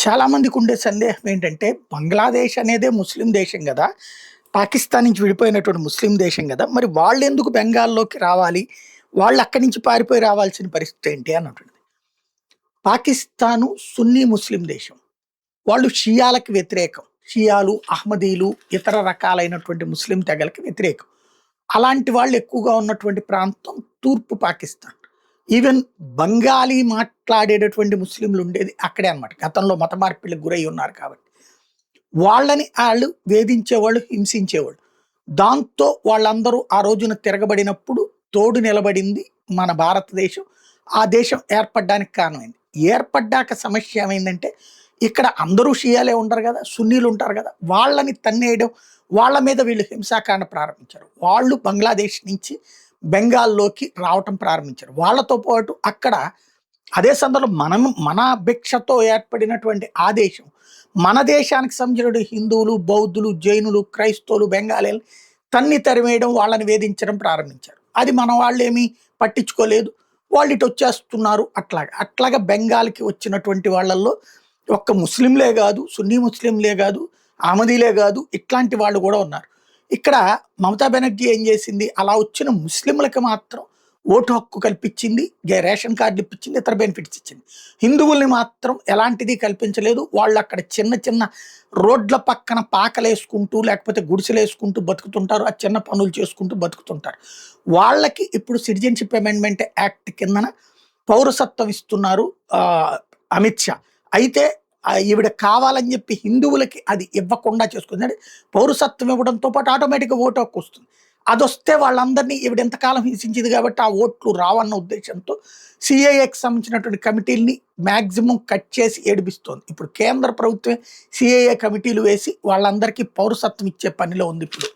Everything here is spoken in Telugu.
చాలా మందికి ఉండే సందేహం ఏంటంటే, బంగ్లాదేశ్ అనేదే ముస్లిం దేశం గదా! పాకిస్తాన్ నుంచి విడిపోయినటువంటి ముస్లిం దేశం గదా! మరి వాళ్ళెందుకు బెంగాల్‌లోకి రావాలి? వాళ్ళు అక్కడి నుంచి పారిపోయి రావాల్సిన పరిస్థితి ఏంటి అన్నటువంటిది. పాకిస్తాను సున్నీ ముస్లిం దేశం. వాళ్ళు షియాలకు వ్యతిరేకం. షియాలు, అహ్మదీలు, ఇతర రకాలైనటువంటి ముస్లిం తెగలకి వ్యతిరేకం. అలాంటి వాళ్ళు ఎక్కువగా ఉన్నటువంటి ప్రాంతం తూర్పు పాకిస్తాన్. ఈవెన్ బెంగాలీ మాట్లాడేటటువంటి ముస్లింలు ఉండేది అక్కడే అన్నమాట. గతంలో మత మార్పిడికి గురై ఉన్నారు కాబట్టి. వాళ్ళని ఆళ్ళు వేధించేవాళ్ళు, హింసించేవాళ్ళు. దాంతో వాళ్ళందరూ ఆ రోజున తిరగబడినప్పుడు తోడు నిలబడింది మన భారతదేశం. ఆ దేశం ఏర్పడడానికి కారణమైంది. ఏర్పడ్డాక సమస్య ఏమైందంటే, ఇక్కడ అందరూ షియాలే ఉండరు గదా! సున్నీలు ఉంటారు గదా! వాళ్ళని తన్నేయడం, వాళ్ళ మీద వీళ్ళు హింసాకాండ ప్రారంభించారు. వాళ్ళు బంగ్లాదేశ్ నుంచి బెంగాల్‌లోకి రావటం ప్రారంభించారు. వాళ్ళతో పాటు అక్కడ అదే సందర్భంలో మన భిక్షతో ఏర్పడినటువంటి ఆ దేశం, మన దేశానికి సంబంధించిన హిందువులు, బౌద్ధులు, జైనులు, క్రైస్తవులు, బెంగాలీలని తరిమేయడం, వాళ్ళని వేధించడం ప్రారంభించారు. అది మన వాళ్ళేమి పట్టించుకోలేదు. వాళ్ళు ఇటొచ్చేస్తున్నారు అట్లాగా. అట్లాగా బెంగాల్‌కి వచ్చినటువంటి వాళ్ళల్లో ఒక్క ముస్లింలే గాదు, సున్నీ ముస్లింలే గాదు, అహ్మదీలే గాదు, ఇట్లాంటి వాళ్ళు గూడా ఉన్నారు. ఇక్కడ మమతా బెనర్జీ ఏం జేసింది, అలా వచ్చిన ముస్లింలకి మాత్రం ఓటు హక్కు కల్పించింది, రేషన్ కార్డులు ఇప్పించింది, ఇతర బెనిఫిట్స్ ఇచ్చింది. హిందువుల్ని మాత్రం ఎలాంటిది కల్పించలేదు. వాళ్ళు అక్కడ చిన్న చిన్న రోడ్ల పక్కన పాకలేసుకుంటూ, లేకపోతే గుడిసెలేసుకుంటూ బతుకుతుంటారు. ఆ చిన్న పనులు చేసుకుంటూ బతుకుతుంటారు. వాళ్ళకి ఇప్పుడు సిటిజన్‌షిప్ అమెండ్మెంట్ యాక్ట్ కిందన పౌరసత్వం ఇస్తున్నారు అమిత్ షా. అయితే ఈవిడ కావాలని చెప్పి హిందువులకి అది ఇవ్వకుండా చేసుకుంది. అంటే పౌరసత్వం ఇవ్వడంతో పాటు ఆటోమేటిక్‌గా ఓటు హక్కు వస్తుంది. అదొస్తే వాళ్ళందరినీ ఈవిడ ఎంతకాలం హింసించింది కాబట్టి ఆ ఓట్లు రావన్న ఉద్దేశంతో సీఏఏకి సంబంధించినటువంటి కమిటీలని మాక్సిమం కట్ చేసి ఏడిపిస్తోంది. ఇప్పుడు కేంద్ర ప్రభుత్వమే సీఏఏ కమిటీలు వేసి వాళ్ళందరికీ పౌరసత్వం ఇచ్చే పనిలో ఉంది ఇప్పుడు.